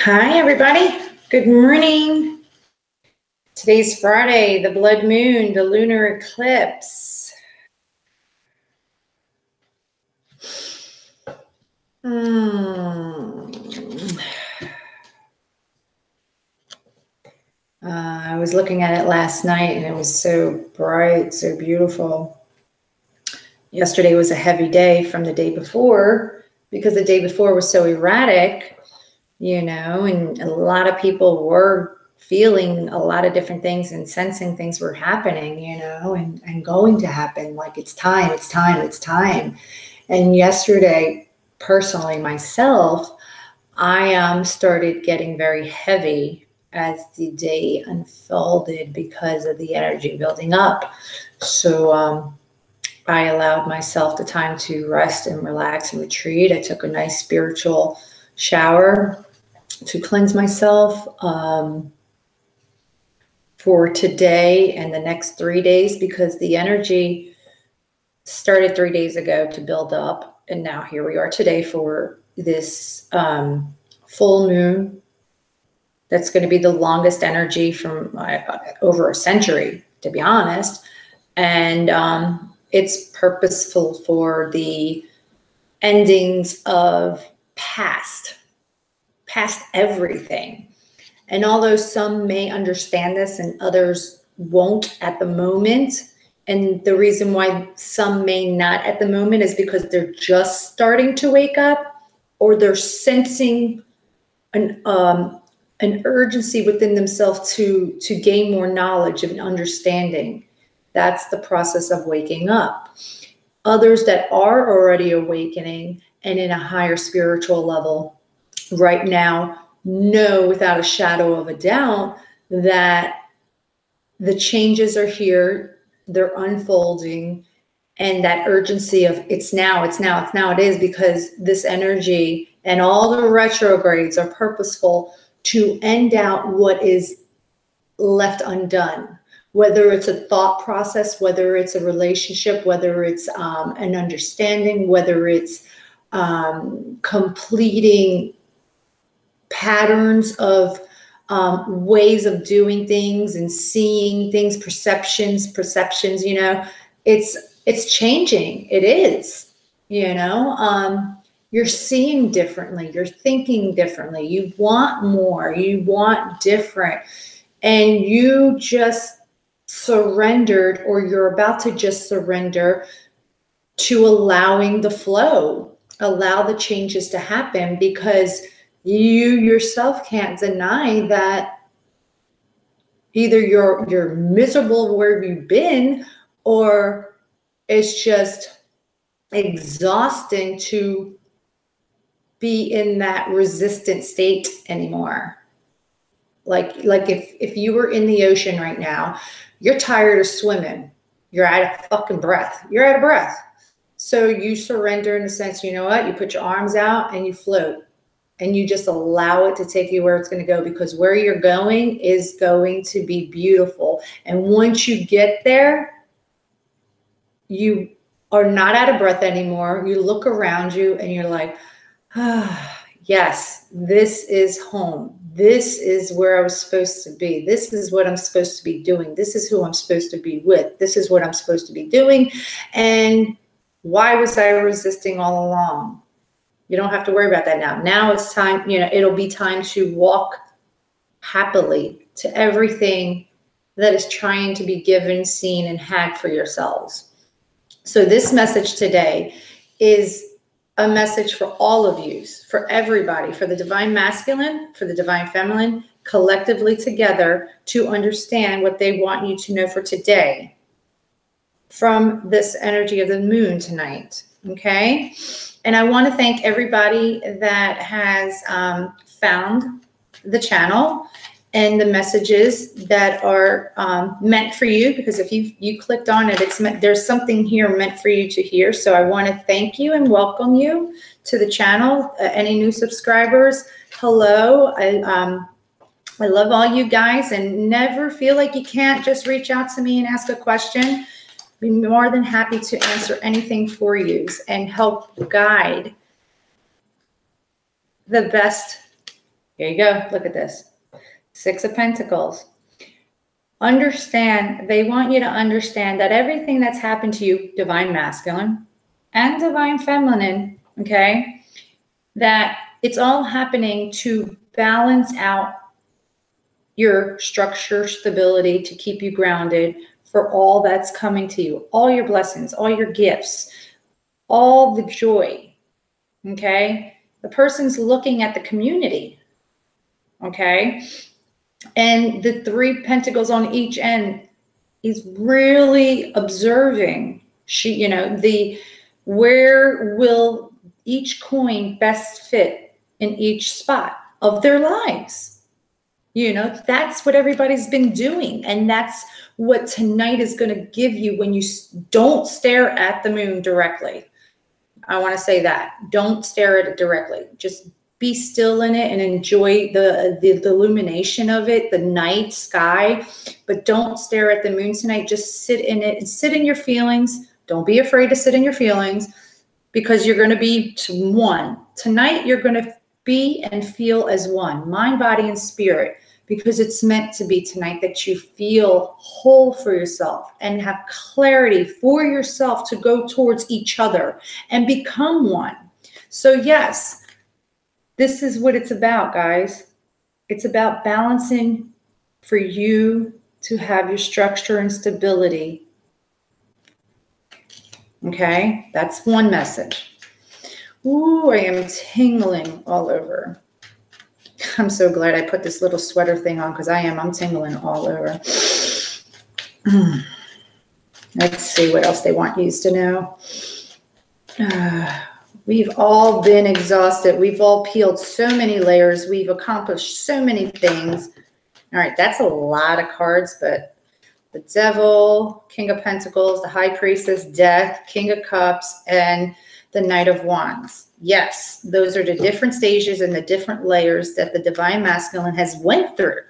Hi, everybody. Good morning. Today's Friday, the blood moon, the lunar eclipse. I was looking at it last night and it was so bright, so beautiful. Yesterday was a heavy day from the day before because the day before was so erratic, and a lot of people were feeling a lot of different things and sensing things were happening, and going to happen. Like it's time. And yesterday, personally, myself, I started getting very heavy as the day unfolded because of the energy building up. So I allowed myself the time to rest and relax and retreat. I took a nice spiritual shower to cleanse myself for today and the next 3 days, because the energy started 3 days ago to build up. And now here we are today for this full moon. That's going to be the longest energy from over a century, to be honest. And it's purposeful for the endings of past everything. And although some may understand this and others won't at the moment, and the reason why some may not at the moment is because they're just starting to wake up, or they're sensing an urgency within themselves to gain more knowledge and understanding. That's the process of waking up. Others that are already awakening and in a higher spiritual level right now know without a shadow of a doubt that the changes are here, they're unfolding, and that urgency of it's now, it is, because this energy and all the retrogrades are purposeful to end out what is left undone. Whether it's a thought process, whether it's a relationship, whether it's an understanding, whether it's completing patterns of ways of doing things and seeing things, perceptions, it's changing. It is, you're seeing differently, you're thinking differently, you want more, you want different, and you just surrendered, or you're about to just surrender to allowing the flow, allow the changes to happen, because you yourself can't deny that either you're miserable where you've been, or it's just exhausting to be in that resistant state anymore. Like if you were in the ocean right now, you're tired of swimming. You're out of fucking breath. You're out of breath. So you surrender in the sense, you know what? You put your arms out and you float. And you just allow it to take you where it's going to go, because where you're going is going to be beautiful. And once you get there, you are not out of breath anymore. You look around you and you're like, yes, this is home. This is where I was supposed to be. This is what I'm supposed to be doing. This is who I'm supposed to be with. This is what I'm supposed to be doing. And why was I resisting all along? You don't have to worry about that now. Now it's time, it'll be time to walk happily to everything that is trying to be given, seen, and had for yourselves. So this message today is a message for all of you, for everybody, for the divine masculine, for the divine feminine, collectively together, to understand what they want you to know for today from this energy of the moon tonight. Okay? And I want to thank everybody that has found the channel and the messages that are meant for you, because if you clicked on it, there's something here meant for you to hear. So I want to thank you and welcome you to the channel. Any new subscribers, hello. I love all you guys, and never feel like you can't just reach out to me and ask a question. Be more than happy to answer anything for you and help guide the best Here you go. Look at this. 6 of Pentacles. Understand, they want you to understand that everything that's happened to you, divine masculine and divine feminine, okay, that it's all happening to balance out your structure, stability, to keep you grounded for all that's coming to you, all your blessings, all your gifts, all the joy, okay? The person's looking at the community, okay? And the 3 pentacles on each end is really observing, where will each coin best fit in each spot of their lives. That's what everybody's been doing. And that's what tonight is going to give you when you don't stare at the moon directly. I want to say that. Don't stare at it directly. Just be still in it and enjoy the illumination of it, the night sky. But don't stare at the moon tonight. Just sit in it and sit in your feelings. Don't be afraid to sit in your feelings, because you're going to be one. Tonight, you're going to be and feel as one, mind, body, and spirit, because it's meant to be tonight that you feel whole for yourself and have clarity for yourself to go towards each other and become one. So yes, this is what it's about, guys. It's about balancing for you to have your structure and stability. Okay, that's one message. Ooh, I am tingling all over. I'm so glad I put this little sweater thing on, because I'm tingling all over. Let's see what else they want you to know. We've all been exhausted. We've all peeled so many layers. We've accomplished so many things. All right, that's a lot of cards, but the Devil, King of Pentacles, the High Priestess, Death, King of Cups, and the Knight of Wands. Yes, those are the different stages and the different layers that the Divine Masculine has went through.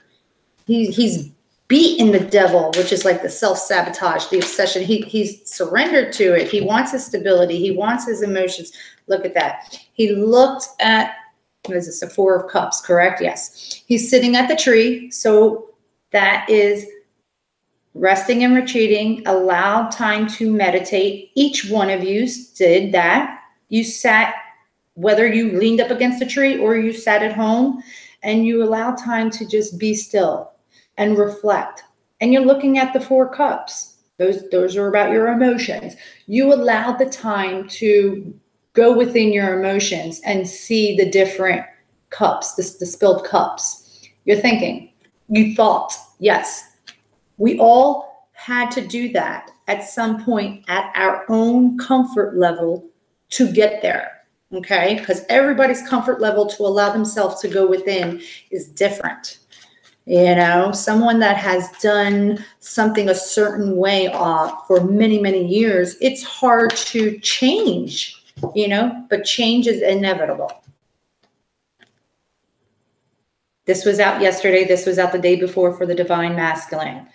He's beaten the devil, which is like the self-sabotage, the obsession. He's surrendered to it. He wants his stability. He wants his emotions. Look at that. He looked at, what is this, a 4 of Cups, correct? Yes. He's sitting at the tree. So that is resting and retreating. Allow time to meditate. Each one of you did that. You sat, whether you leaned up against a tree or you sat at home, and you allow time to just be still and reflect. And you're looking at the 4 cups. Those are about your emotions. You allowed the time to go within your emotions and see the different cups, the spilled cups. You're thinking, you thought, yes. We all had to do that at some point at our own comfort level to get there, okay? Because everybody's comfort level to allow themselves to go within is different. Someone that has done something a certain way for many, many years, it's hard to change, but change is inevitable. This was out yesterday. This was out the day before for the Divine Masculine.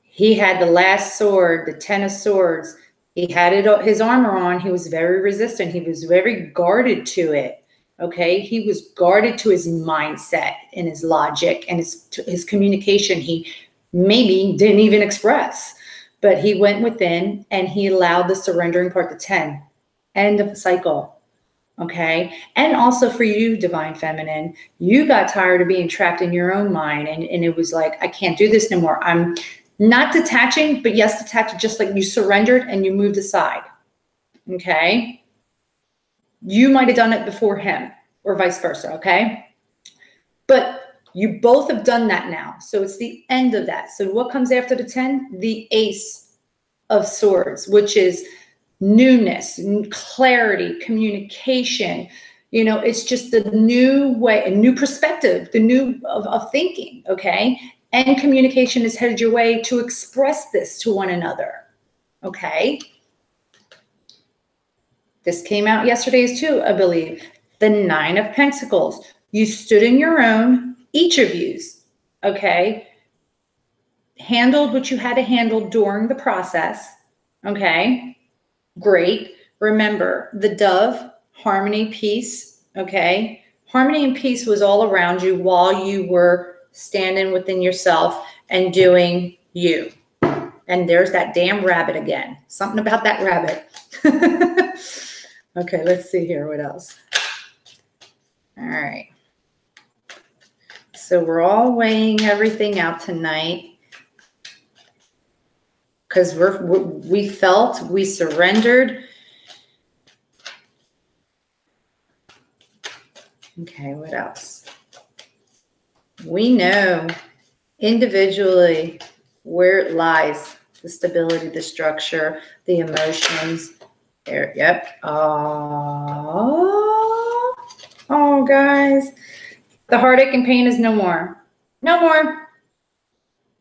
He had the last sword, the 10 of Swords. He had his armor on. He was very resistant. He was very guarded to it. Okay. He was guarded to his mindset and his logic and his communication. He maybe didn't even express, but he went within and he allowed the surrendering part, the 10, end of the cycle. Okay. And also for you, Divine Feminine, you got tired of being trapped in your own mind. And it was like, I can't do this no more. I'm not detaching, but yes, detaching, just like you surrendered and you moved aside. Okay. You might have done it before him or vice versa. Okay. But you both have done that now. So it's the end of that. So what comes after the 10? The Ace of Swords, which is newness, clarity, communication. It's just the new way, a new perspective, the new of thinking. Okay. And communication is headed your way to express this to one another. Okay. This came out yesterday too, I believe. The 9 of Pentacles. You stood in your own, each of yous. Okay. Handled what you had to handle during the process. Okay. Great. Remember the dove, harmony, peace. Okay. Harmony and peace was all around you while you were standing within yourself and doing you. And there's that damn rabbit again. Something about that rabbit. Okay, let's see here. What else? All right. So we're all weighing everything out tonight because we felt, we surrendered. Okay, what else? We know individually where it lies, the stability, the structure, the emotions. There, yep. Oh, guys. The heartache and pain is no more. No more.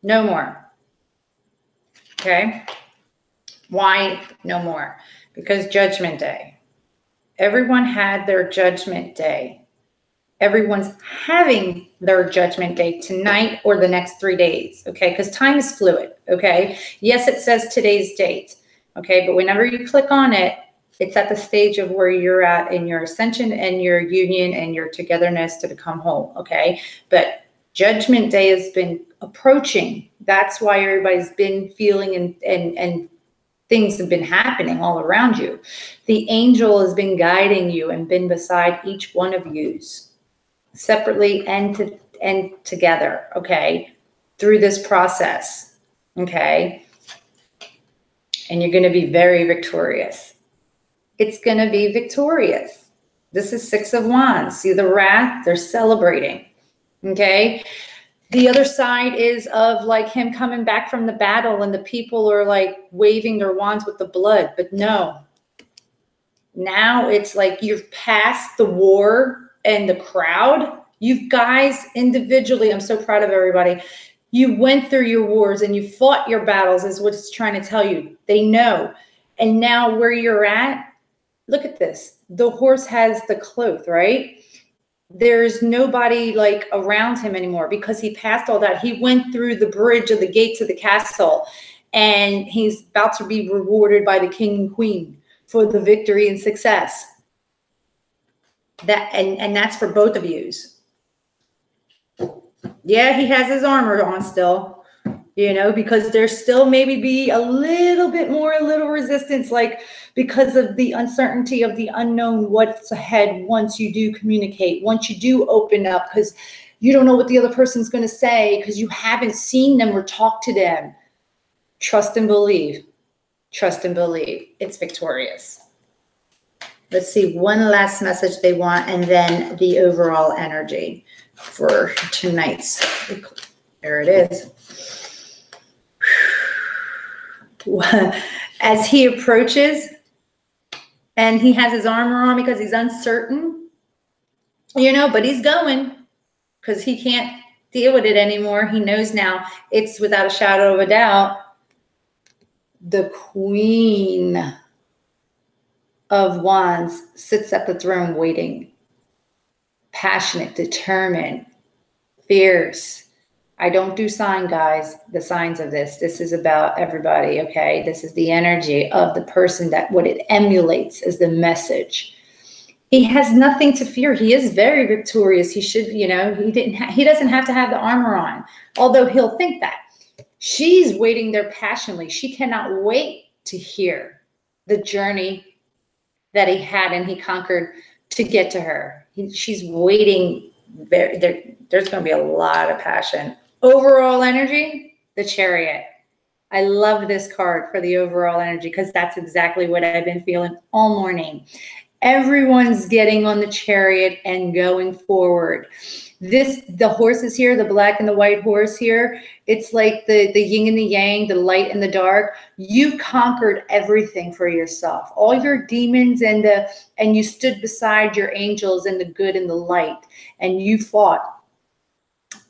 No more. Okay? Why no more? Because Judgment Day. Everyone had their Judgment Day. Everyone's having their Judgment Day tonight or the next 3 days, okay? Because time is fluid, okay? Yes, it says today's date, okay? But whenever you click on it, it's at the stage of where you're at in your ascension and your union and your togetherness to become whole, okay? But Judgment Day has been approaching. That's why everybody's been feeling and things have been happening all around you. The angel has been guiding you and been beside each one of yous, separately and together, okay, through this process, okay? And you're going to be very victorious. It's going to be victorious. This is Six of Wands. See the wrath? They're celebrating, okay? The other side is of like him coming back from the battle and the people are like waving their wands with the blood. But no, now it's like you've passed the war and the crowd. You guys individually, I'm so proud of everybody. You went through your wars and you fought your battles is what it's trying to tell you. They know. And now where you're at, look at this. The horse has the cloth, right? There's nobody like around him anymore because he passed all that. He went through the bridge of the gates of the castle and he's about to be rewarded by the king and queen for the victory and success. That and that's for both of yous. Yeah, he has his armor on still, you know, because there's still maybe be a little resistance, like because of the uncertainty of the unknown, what's ahead once you do communicate, once you do open up, because you don't know what the other person's going to say because you haven't seen them or talked to them. Trust and believe. Trust and believe. It's victorious. Let's see, one last message they want, and then the overall energy for tonight's. There it is. As he approaches and he has his armor on because he's uncertain, you know, but he's going because he can't deal with it anymore. He knows now it's without a shadow of a doubt the Queen of Wands sits at the throne waiting, passionate, determined, fierce. I don't do sign, guys, the signs of this. This is about everybody, okay? This is the energy of the person that what it emulates is the message. He has nothing to fear. He is very victorious. He should, you know, he doesn't have to have the armor on, although he'll think that. She's waiting there passionately. She cannot wait to hear the journey that he had and he conquered to get to her. She's waiting. There's going to be a lot of passion. Overall energy, the Chariot. I love this card for the overall energy because that's exactly what I've been feeling all morning. Everyone's getting on the Chariot and going forward. The horses here, the black and the white horse here, it's like the yin and the yang, the light and the dark. You conquered everything for yourself, all your demons and you stood beside your angels and the good and the light, and you fought.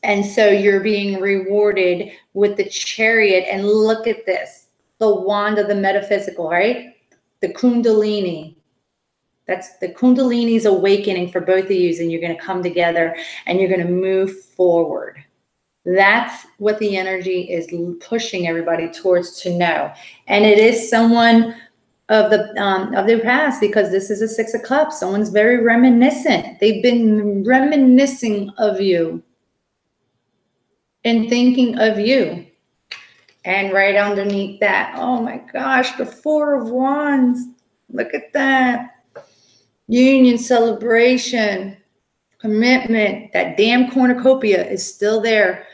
And so you're being rewarded with the Chariot. And look at this, the wand of the metaphysical, right? The Kundalini. That's the Kundalini's awakening for both of you, and you're going to come together and you're going to move forward. That's what the energy is pushing everybody towards to know. And it is someone of their past, because this is a Six of Cups. Someone's very reminiscent. They've been reminiscing of you and thinking of you. And right underneath that, oh my gosh, the Four of Wands. Look at that. Union, celebration, commitment. That damn cornucopia is still there.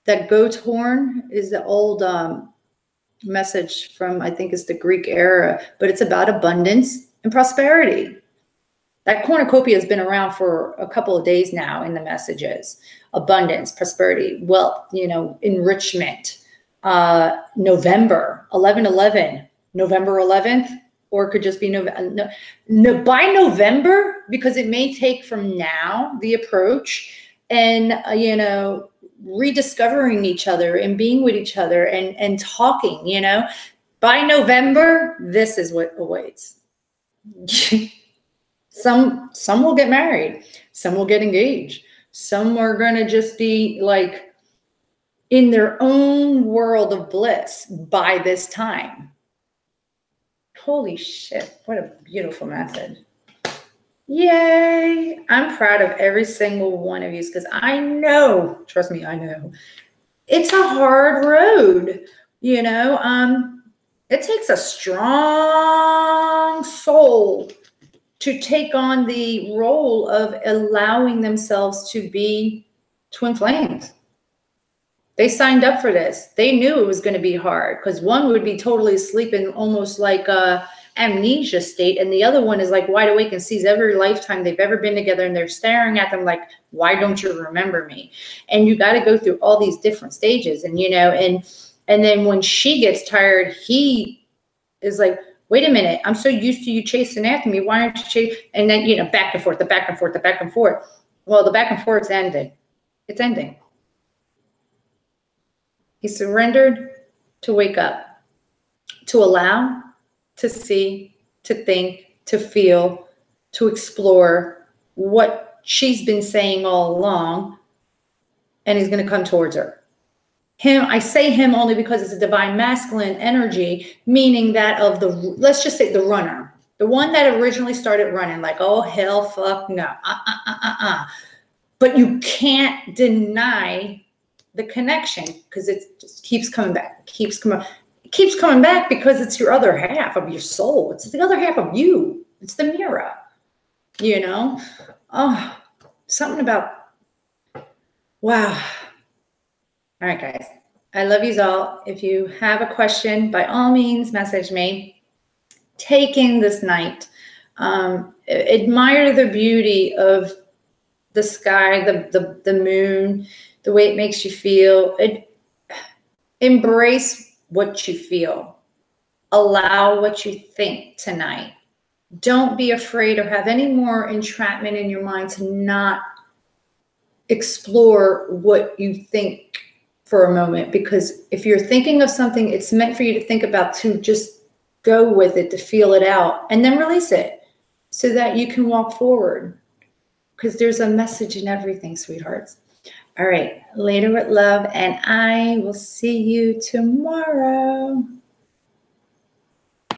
That goat horn is the old message from, I think it's the Greek era, but it's about abundance and prosperity. That cornucopia has been around for a couple of days now in the messages. Abundance, prosperity, wealth, enrichment. November 11/11, November 11th, or it could just be by November, because it may take from now the approach and rediscovering each other and being with each other and talking. By November, this is what awaits. Some will get married, some will get engaged, some are going to just be like in their own world of bliss by this time. Holy shit, what a beautiful message. Yay. I'm proud of every single one of you, because I know, trust me, I know, it's a hard road. It takes a strong soul to take on the role of allowing themselves to be twin flames. They signed up for this. They knew it was going to be hard, because one would be totally asleep in almost like a amnesia state, and the other one is like wide awake and sees every lifetime they've ever been together, and they're staring at them like, why don't you remember me? And you got to go through all these different stages, and and then when she gets tired, he is like, wait a minute, I'm so used to you chasing after me, why aren't you chasing? And then back and forth, the back and forth, the back and forth. Well, the back and forth's ended. It's ending. He surrendered to wake up, to allow, to see, to think, to feel, to explore what she's been saying all along, and he's going to come towards her. Him, I say him only because it's a divine masculine energy, meaning that of the, let's just say the runner, the one that originally started running, like, oh, hell, fuck, no, But you can't deny the connection, because it just keeps coming back, keeps coming back, because it's your other half of your soul. It's the other half of you. It's the mirror, Oh, something about, wow. All right, guys. I love you all. If you have a question, by all means, message me. Take in this night. Admire the beauty of the sky, the moon, the way it makes you feel. Embrace what you feel. Allow what you think tonight. Don't be afraid or have any more entrapment in your mind to not explore what you think for a moment, because if you're thinking of something, it's meant for you to think about, to just go with it, to feel it out, and then release it so that you can walk forward, because there's a message in everything, sweethearts. All right, later with love, and I will see you tomorrow.